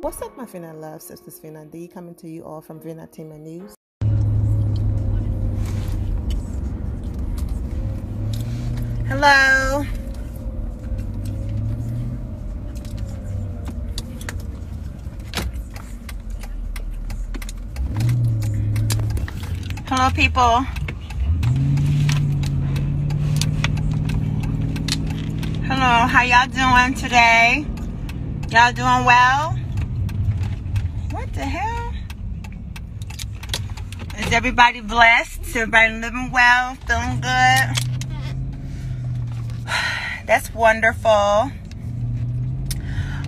What's up, my Fina love? Sisters Fina D coming to you all from Vina Team and News. Hello. Hello, people. Hello, how y'all doing today? Y'all doing well? What the hell? Is everybody blessed? Is everybody living well? Feeling good? That's wonderful.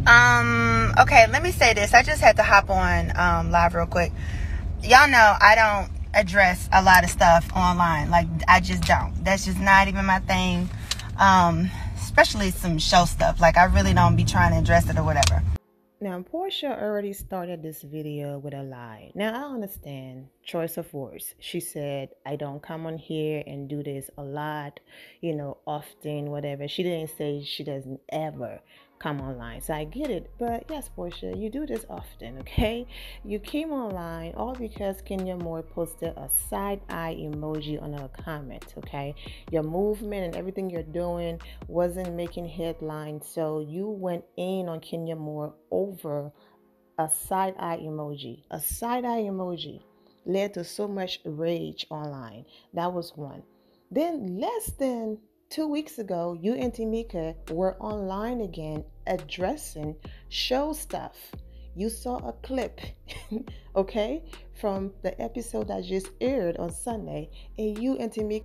Okay, let me say this. I just had to hop on live real quick. Y'all know I don't address a lot of stuff online. Like, I just don't. That's just not even my thing. Especially some show stuff. Like, I really don't be trying to address it or whatever. Now, Porsha already started this video with a lie. Now, I understand choice of words. She said, I don't come on here and do this a lot, often, whatever. She didn't say she doesn't ever come online. So I get it. But yes, Porsha, you do this often, okay? You came online all because Kenya Moore posted a side-eye emoji on a comment, okay? Your movement and everything you're doing wasn't making headlines, so you went in on Kenya Moore over a side-eye emoji. A side-eye emoji led to so much rage online. That was one. Then less than 2 weeks ago, you and Tamika were online again addressing show stuff. You saw a clip, okay, from the episode that just aired on Sunday, and you and Tamika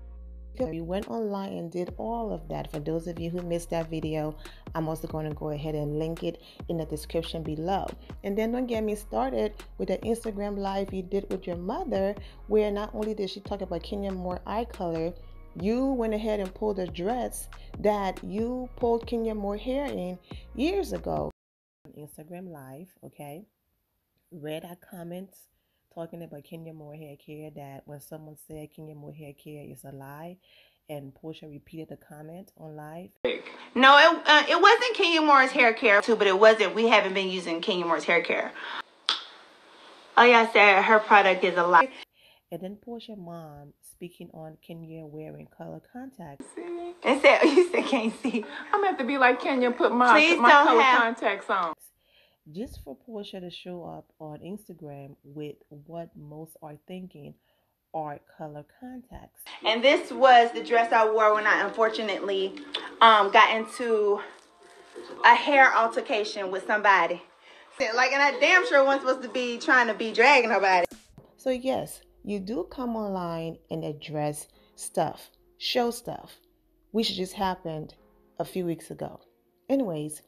went online and did all of that. For those of you who missed that video, I'm also going to go ahead and link it in the description below. And then don't get me started with the Instagram live you did with your mother, where not only did she talk about Kenya Moore eye color, you went ahead and pulled a dress that you pulled Kenya Moore hair in years ago. Instagram live, okay? Read our comments talking about Kenya Moore hair care, that when someone said Kenya Moore hair care is a lie, and Porsha repeated the comment on live. No, it wasn't Kenya Moore's hair care too, but it wasn't. We haven't been using Kenya Moore's hair care. Oh yeah, I said her product is a lie. And then Porsha mom speaking on Kenya wearing color contacts. See? And said, you said can't see. I'm gonna have to be like Kenya, put my color contacts on. Just for Porsha to show up on Instagram with what most are thinking are color contacts. And this was the dress I wore when I unfortunately got into a hair altercation with somebody. Like, and I damn sure wasn't supposed to be trying to be dragging nobody. So yes, you do come online and address stuff, show stuff, which just happened a few weeks ago. Anyways,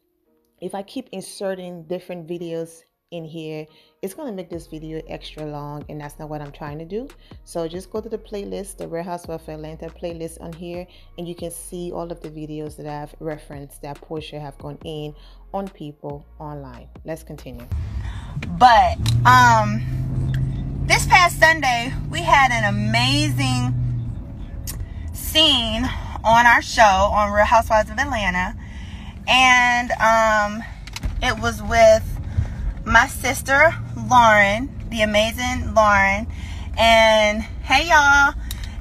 if I keep inserting different videos in here, it's going to make this video extra long, and that's not what I'm trying to do. So just go to the playlist, the Real Housewives of Atlanta playlist on here, and you can see all of the videos that I've referenced that Porsha have gone in on people online. Let's continue. But this past Sunday, we had an amazing scene on our show on Real Housewives of Atlanta. And it was with my sister, Lauren, the amazing Lauren. And hey, y'all.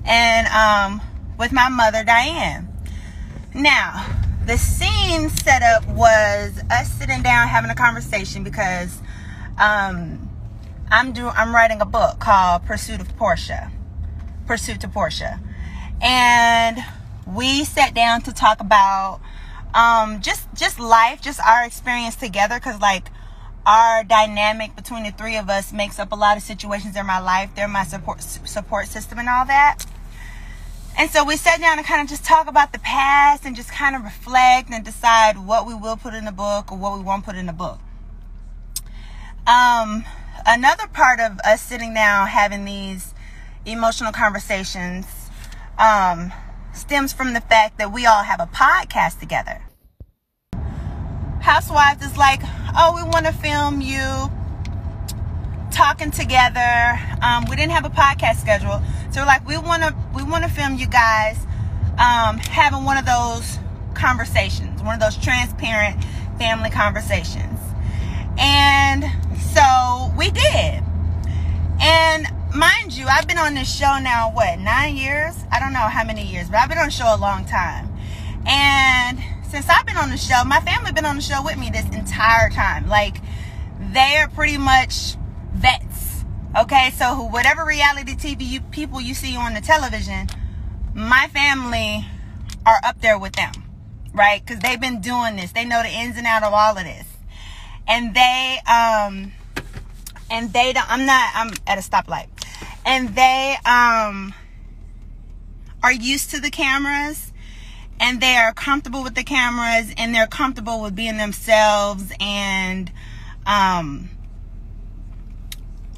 And with my mother, Diane. Now, the scene setup was us sitting down having a conversation because I'm writing a book called Pursuit to Porsha. And we sat down to talk about just life, just our experience together, because like our dynamic between the three of us makes up a lot of situations in my life. They're my support system and all that. And so we sat down and kind of just talk about the past and just kind of reflect and decide what we will put in the book or what we won't put in the book. Another part of us sitting down having these emotional conversations stems from the fact that we all have a podcast together. Housewives is like, oh, we want to film you talking together. We didn't have a podcast schedule, so we're like, we want to film you guys having one of those conversations, one of those transparent family conversations. And so we did. And mind you, I've been on this show now, 9 years? I don't know how many years, but I've been on the show a long time. And since I've been on the show, my family been on the show with me this entire time. Like, they are pretty much vets. Okay, so whatever reality TV people you see on the television, my family are up there with them, right? Because they've been doing this. They know the ins and outs of all of this. And I'm at a stoplight. And they are used to the cameras, and they are comfortable with the cameras, and they're comfortable with being themselves, and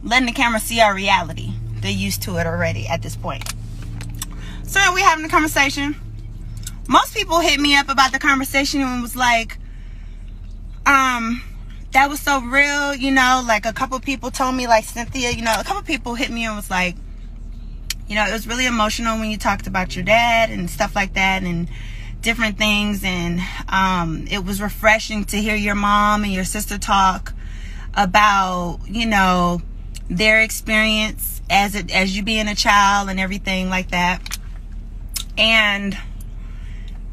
letting the camera see our reality. They're used to it already at this point. So we having a conversation. Most people hit me up about the conversation and was like, that was so real, you know. Like, a couple people told me, like Cynthia, you know, a couple people hit me and was like, you know, it was really emotional when you talked about your dad and stuff like that and different things. And it was refreshing to hear your mom and your sister talk about, you know, their experience as you being a child and everything like that.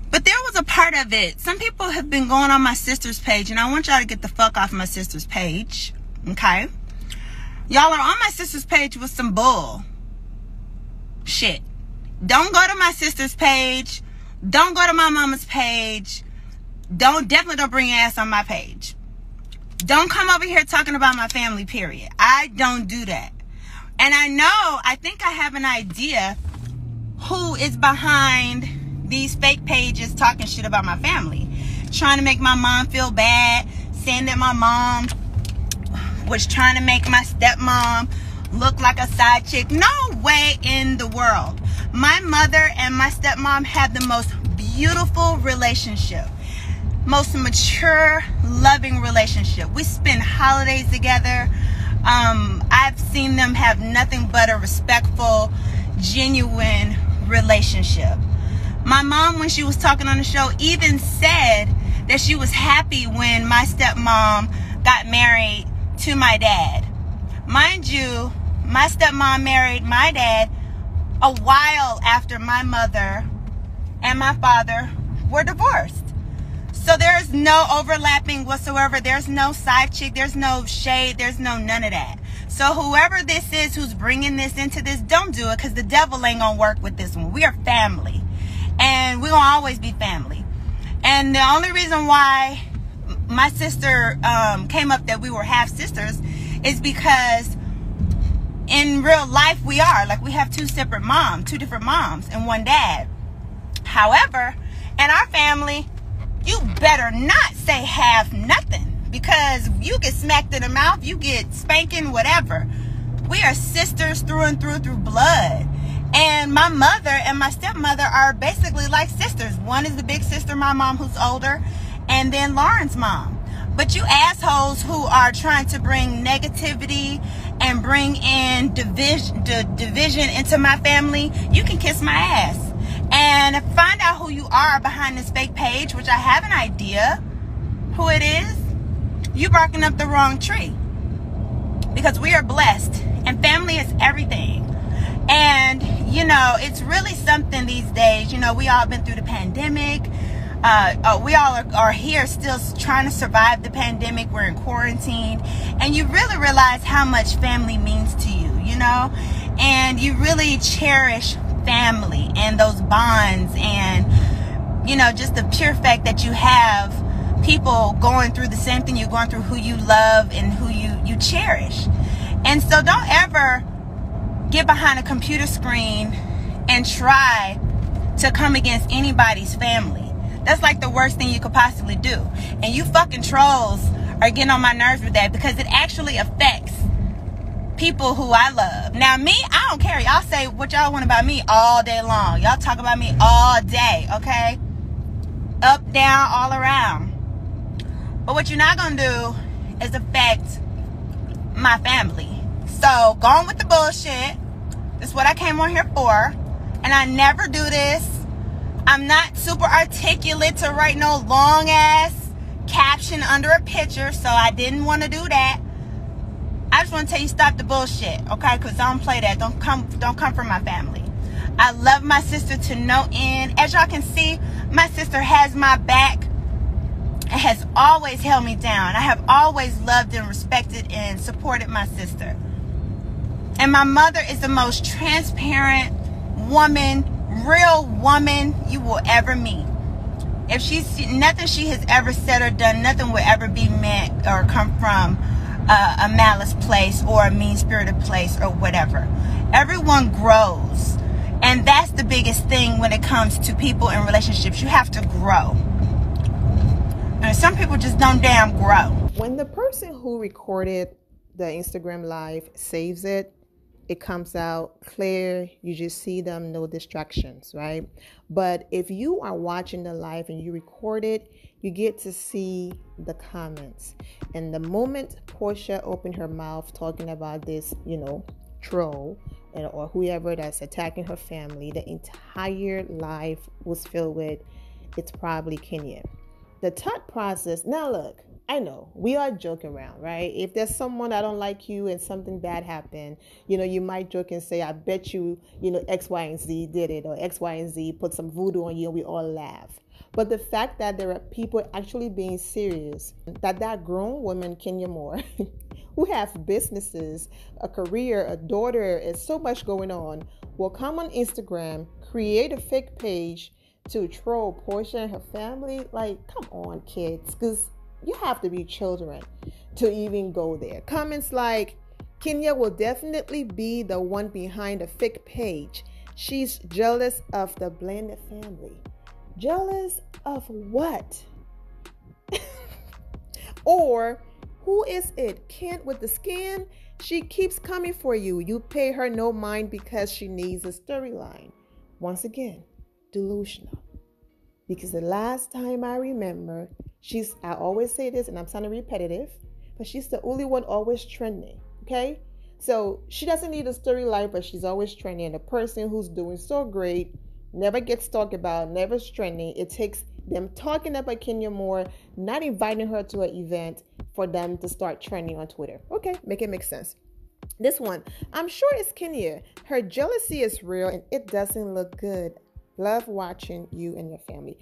But there was a part of it. Some people have been going on my sister's page, and I want y'all to get the fuck off my sister's page. Okay? Y'all are on my sister's page with some bull shit. Don't go to my sister's page. Don't go to my mama's page. Definitely don't bring your ass on my page. Don't come over here talking about my family, period. I don't do that. And I think I have an idea who is behind these fake pages talking shit about my family, trying to make my mom feel bad, saying that my mom was trying to make my stepmom look like a side chick. No way in the world. My mother and my stepmom have the most beautiful relationship, most mature, loving relationship. We spend holidays together. I've seen them have nothing but a respectful, genuine relationship. My mom, when she was talking on the show, even said that she was happy when my stepmom got married to my dad. Mind you, my stepmom married my dad a while after my mother and my father were divorced. So there's no overlapping whatsoever. There's no side chick. There's no shade. There's no none of that. So whoever this is who's bringing this into this, don't do it, because the devil ain't going to work with this one. We are family. And we're going to always be family. And the only reason why my sister came up that we were half sisters is because in real life we are. Like, we have two different moms and one dad. However, in our family, you better not say half nothing, because you get smacked in the mouth, you get spanking, whatever. We are sisters through and through blood. And my mother and my stepmother are basically like sisters. One is the big sister, my mom, who's older, and then Lauren's mom. But you assholes who are trying to bring negativity and bring in division into my family, you can kiss my ass. And find out who you are behind this fake page, which I have an idea who it is. You barking up the wrong tree. Because we are blessed, and family is everything. And, you know, it's really something these days. You know, we all been through the pandemic. We all are here still trying to survive the pandemic. We're in quarantine. And you really realize how much family means to you, you know. And you really cherish family and those bonds. And, you know, just the pure fact that you have people going through the same thing you're going through, who you love and who you cherish. And so don't ever get behind a computer screen and try to come against anybody's family. That's like the worst thing you could possibly do. And you fucking trolls are getting on my nerves with that, because it actually affects people who I love. Now, me, I don't care. Y'all say what y'all want about me all day long. Y'all talk about me all day, okay? Up, down, all around. But what you're not going to do is affect my family. So, go on with the bullshit. This is what I came on here for. And I never do this. I'm not super articulate to write no long ass caption under a picture, so I didn't want to do that. I just want to tell you, stop the bullshit, okay? Because I don't play that. Don't come for my family. I love my sister to no end. As y'all can see, my sister has my back and has always held me down. I have always loved and respected and supported my sister. And my mother is the most transparent woman, real woman you will ever meet. If nothing she has ever said or done, nothing will ever be meant or come from a malice place or a mean-spirited place or whatever. Everyone grows. And that's the biggest thing when it comes to people in relationships. You have to grow. And some people just don't damn grow. When the person who recorded the Instagram live saves it, it comes out clear. You just see them, no distractions, right? But if you are watching the live and you record it, you get to see the comments. And the moment Porsha opened her mouth talking about this, troll or whoever that's attacking her family, the entire live was filled with, it's probably Kenya. The thought process, now look, I know we are joking around, right? If there's someone that don't like you and something bad happened, you might joke and say, I bet you, X, Y, and Z did it, or X, Y, and Z put some voodoo on you, and we all laugh. But the fact that there are people actually being serious, that grown woman, Kenya Moore, who have businesses, a career, a daughter, and so much going on, will come on Instagram, create a fake page to troll Porsha and her family. Like, come on, kids, because you have to be children to even go there. Comments like, Kenya will definitely be the one behind a fake page. She's jealous of the blended family. Jealous of what? Or, who is it? Kent with the skin? She keeps coming for you. You pay her no mind because she needs a storyline. Once again, delusional. Because the last time I remember, I always say this and I'm sounding repetitive, but she's the only one always trending, okay? So she doesn't need a storyline, but she's always trending. And the person who's doing so great never gets talked about, never trending. It takes them talking about Kenya Moore, not inviting her to an event for them to start trending on Twitter. Okay, make it make sense. This one, I'm sure it's Kenya. Her jealousy is real and it doesn't look good. Love watching you and your family.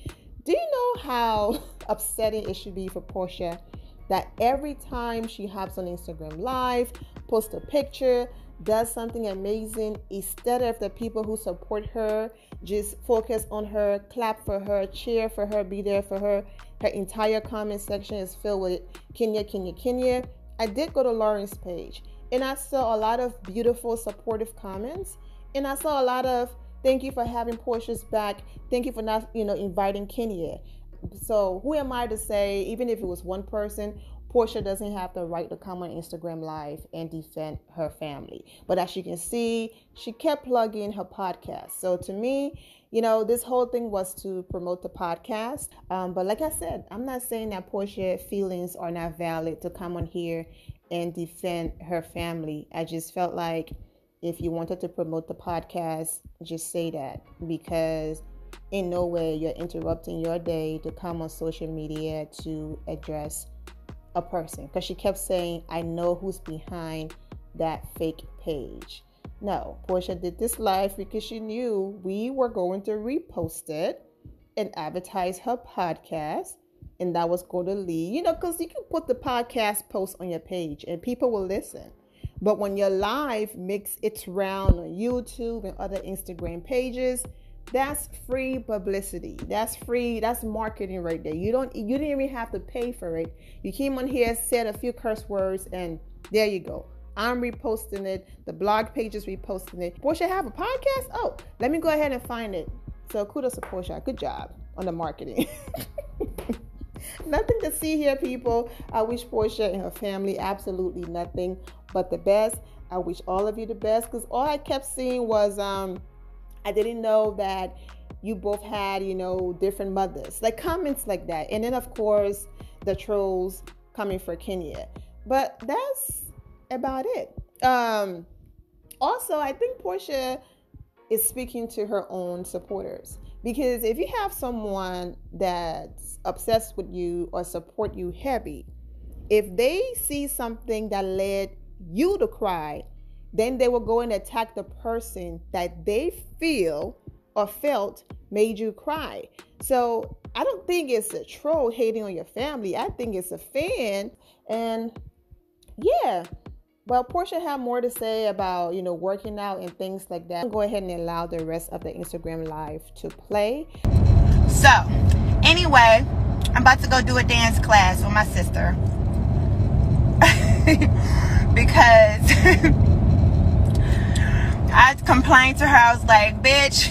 Do you know how upsetting it should be for Porsha that every time she hops on Instagram Live, posts a picture, does something amazing, instead of the people who support her just focus on her, clap for her, cheer for her, be there for her, her entire comment section is filled with Kenya, Kenya, Kenya. I did go to Lauren's page and I saw a lot of beautiful supportive comments, and I saw a lot of thank you for having Porsha's back. Thank you for not, inviting Kenya. So who am I to say, even if it was one person, Porsha doesn't have the right to come on Instagram Live and defend her family. But as you can see, she kept plugging her podcast. So to me, this whole thing was to promote the podcast. But like I said, I'm not saying that Porsha's feelings are not valid to come on here and defend her family. I just felt like if you wanted to promote the podcast, just say that, because in no way you're interrupting your day to come on social media to address a person. Because she kept saying, I know who's behind that fake page. No, Porsha did this live because she knew we were going to repost it and advertise her podcast, and that was going to lead, because you can put the podcast post on your page and people will listen. But when your live makes its round on YouTube and other Instagram pages, that's free publicity. That's free. That's marketing right there. You didn't even have to pay for it. You came on here, said a few curse words, and there you go. I'm reposting it. The blog page is reposting it. Porsha have a podcast? Oh, let me go ahead and find it. So kudos to Porsha. Good job on the marketing. Nothing to see here, people. I wish Porsha and her family absolutely nothing but the best. I wish all of you the best, because all I kept seeing was I didn't know that you both had, different mothers. Like comments like that. And then, of course, the trolls coming for Kenya. But that's about it. Also, I think Porsha is speaking to her own supporters, Because if you have someone that's obsessed with you or support you heavy, if they see something that led you to cry, then they will go and attack the person that they feel or felt made you cry. So I don't think it's a troll hating on your family. I think it's a fan. And yeah, well, Porsha had more to say about, working out and things like that. I'll go ahead and allow the rest of the Instagram live to play. So, anyway, I'm about to go do a dance class with my sister. Because I complained to her. I was like, bitch,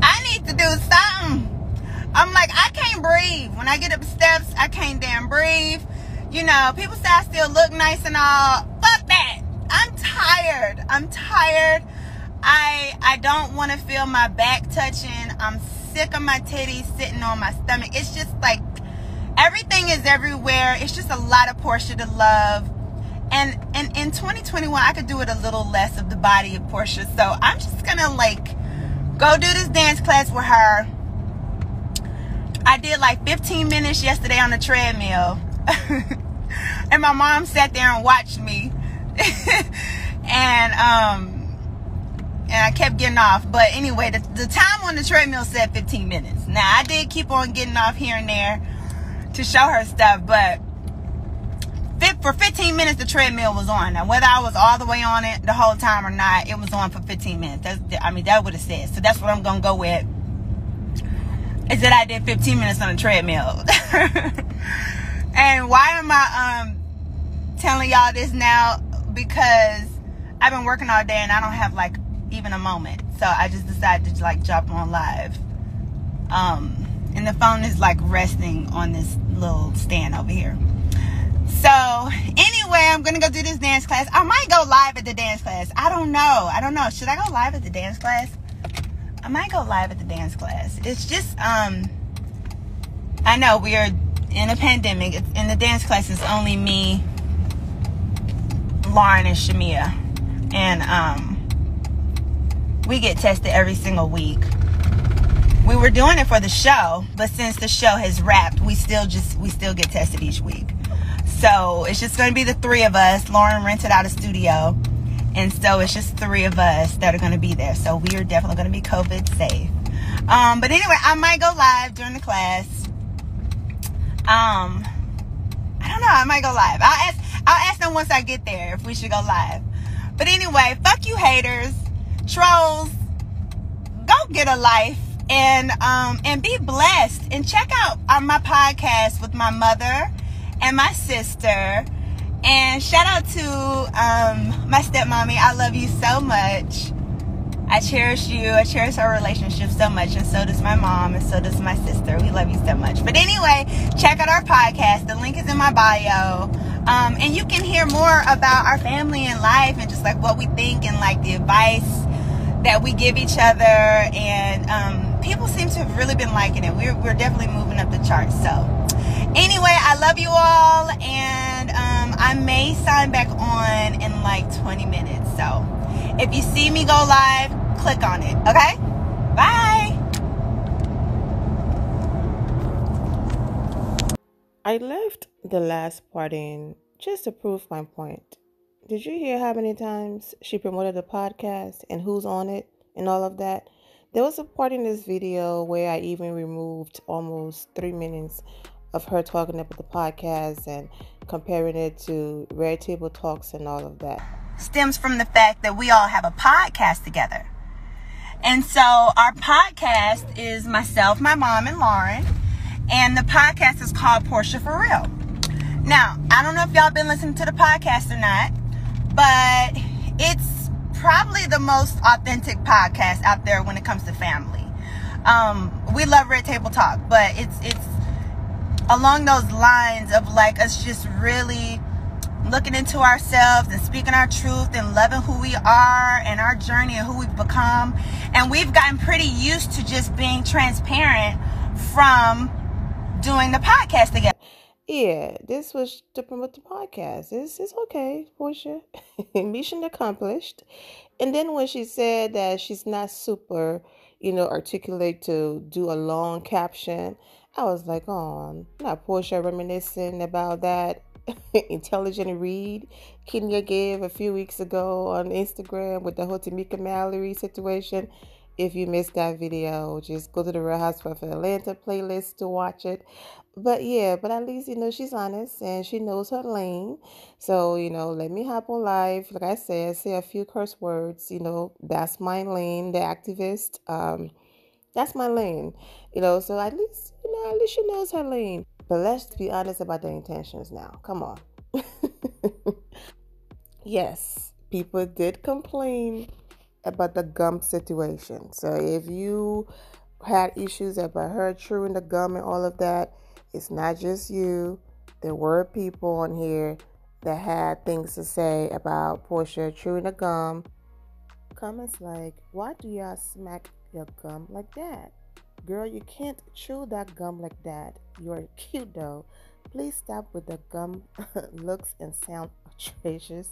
I need to do something. I'm like, I can't breathe. When I get up the steps, I can't damn breathe. People say I still look nice and all. Fuck that. I'm tired. I don't want to feel my back touching. I'm sick of my titties sitting on my stomach. It's just like everything is everywhere. It's just a lot of Porsha to love. And in 2021, I could do it a little less of the body of Porsha. So I'm just going to go do this dance class with her. I did 15 minutes yesterday on the treadmill. And my mom sat there and watched me. and I kept getting off. But anyway, the time on the treadmill said 15 minutes. Now, I did keep on getting off here and there to show her stuff. But for 15 minutes, the treadmill was on. Now, whether I was all the way on it the whole time or not, it was on for 15 minutes. That would have said. So that's what I'm going to go with. Is that I did 15 minutes on the treadmill. And why am I telling y'all this now? Because I've been working all day and I don't have even a moment. So I just decided to jump on live. And the phone is resting on this little stand over here. So anyway, I'm gonna go do this dance class. I might go live at the dance class. I don't know. Should I go live at the dance class? I might go live at the dance class. It's just I know we are in a pandemic. In the dance class, it's only me, Lauren, and Shamia. And we get tested every single week. We were doing it for the show, but since the show has wrapped, we still get tested each week. So it's just going to be the three of us. Lauren rented out a studio, and so it's just three of us that are going to be there. So we are definitely going to be COVID safe. But anyway, I might go live during the class. I don't know. I might go live. I'll ask them once I get there if we should go live. But anyway, fuck you haters, trolls. Go get a life and be blessed. And check out my podcast with my mother and my sister. And shout out to my stepmommy. I love you so much. I cherish you. I cherish our relationship so much. And so does my mom. And so does my sister. We love you so much. But anyway, check out our podcast. The link is in my bio. And you can hear more about our family and life and just what we think and the advice that we give each other. And people seem to have really been liking it. We're definitely moving up the charts. So anyway, I love you all. And I may sign back on in 20 minutes. So if you see me go live, click on it. Okay? Bye. I left the last part in just to prove my point. Did you hear how many times she promoted the podcast and who's on it and all of that? There was a part in this video where I even removed almost 3 minutes of her talking about the podcast and comparing it to Red Table Talks and all of that. Stems from the fact that we all have a podcast together. And so our podcast is myself, my mom, and Lauren. And the podcast is called Porsha For Real. Now, I don't know if y'all been listening to the podcast or not, but it's probably the most authentic podcast out there when it comes to family. We love Red Table Talk, but it's along those lines of us just really looking into ourselves and speaking our truth and loving who we are and our journey and who we've become. And we've gotten pretty used to just being transparent from doing the podcast together. Yeah, this was to promote the podcast. It's okay, Porsha. Mission accomplished. And then when she said that she's not super, articulate to do a long caption. I was like, oh, not Porsha reminiscing about that intelligent read Kenya gave a few weeks ago on Instagram with the whole Tamika Mallory situation. If you missed that video, just go to the Real Housewives of Atlanta playlist to watch it. But yeah, but at least, she's honest and she knows her lane. So, let me hop on live. Like I said, say a few curse words, that's my lane, the activist. That's my lane, so at least she knows her lane. But let's be honest about the intentions now. Come on. Yes, people did complain about the gum situation. So if you had issues about her chewing the gum and all of that, it's not just you. There were people on here that had things to say about Porsha chewing the gum. Comments like, why do y'all smack your gum like that? Girl, you can't chew that gum like that. You're cute though. Please stop with the gum. Looks and sound atrocious.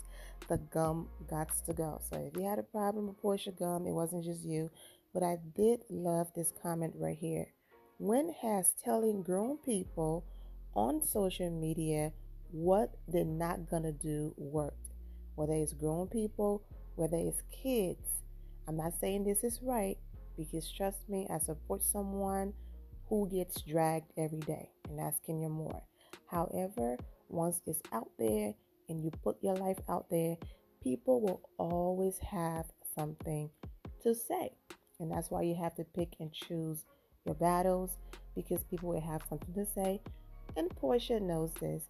The gum gots to go. So if you had a problem with Porsha gum, it wasn't just you. But I did love this comment right here. When has telling grown people on social media what they're not gonna do worked? Whether it's grown people, whether it's kids. I'm not saying this is right, because trust me, I support someone who gets dragged every day, and that's Kenya Moore. However, once it's out there and you put your life out there, people will always have something to say. And that's why you have to pick and choose your battles, because people will have something to say. And Porsha knows this.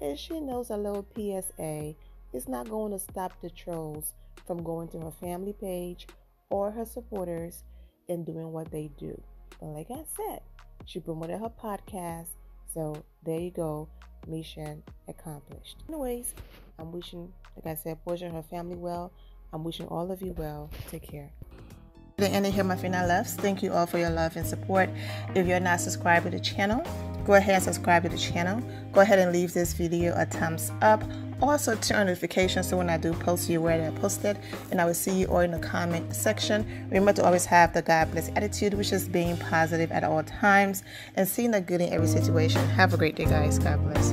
And she knows a little PSA is not going to stop the trolls from going to her family page or her supporters and doing what they do. But like I said, she promoted her podcast. So there you go. Mission accomplished. Anyways, I'm wishing, like I said, Porsha and her family well. I'm wishing all of you well. Take care. The end of here, my final loves. Thank you all for your love and support. If you're not subscribed to the channel, go ahead and subscribe to the channel. Go ahead and leave this video a thumbs up. Also turn on notifications so when I do post, you're aware that I posted. And I will see you all in the comment section. Remember to always have the God bless attitude, which is being positive at all times and seeing the good in every situation. Have a great day, guys. God bless.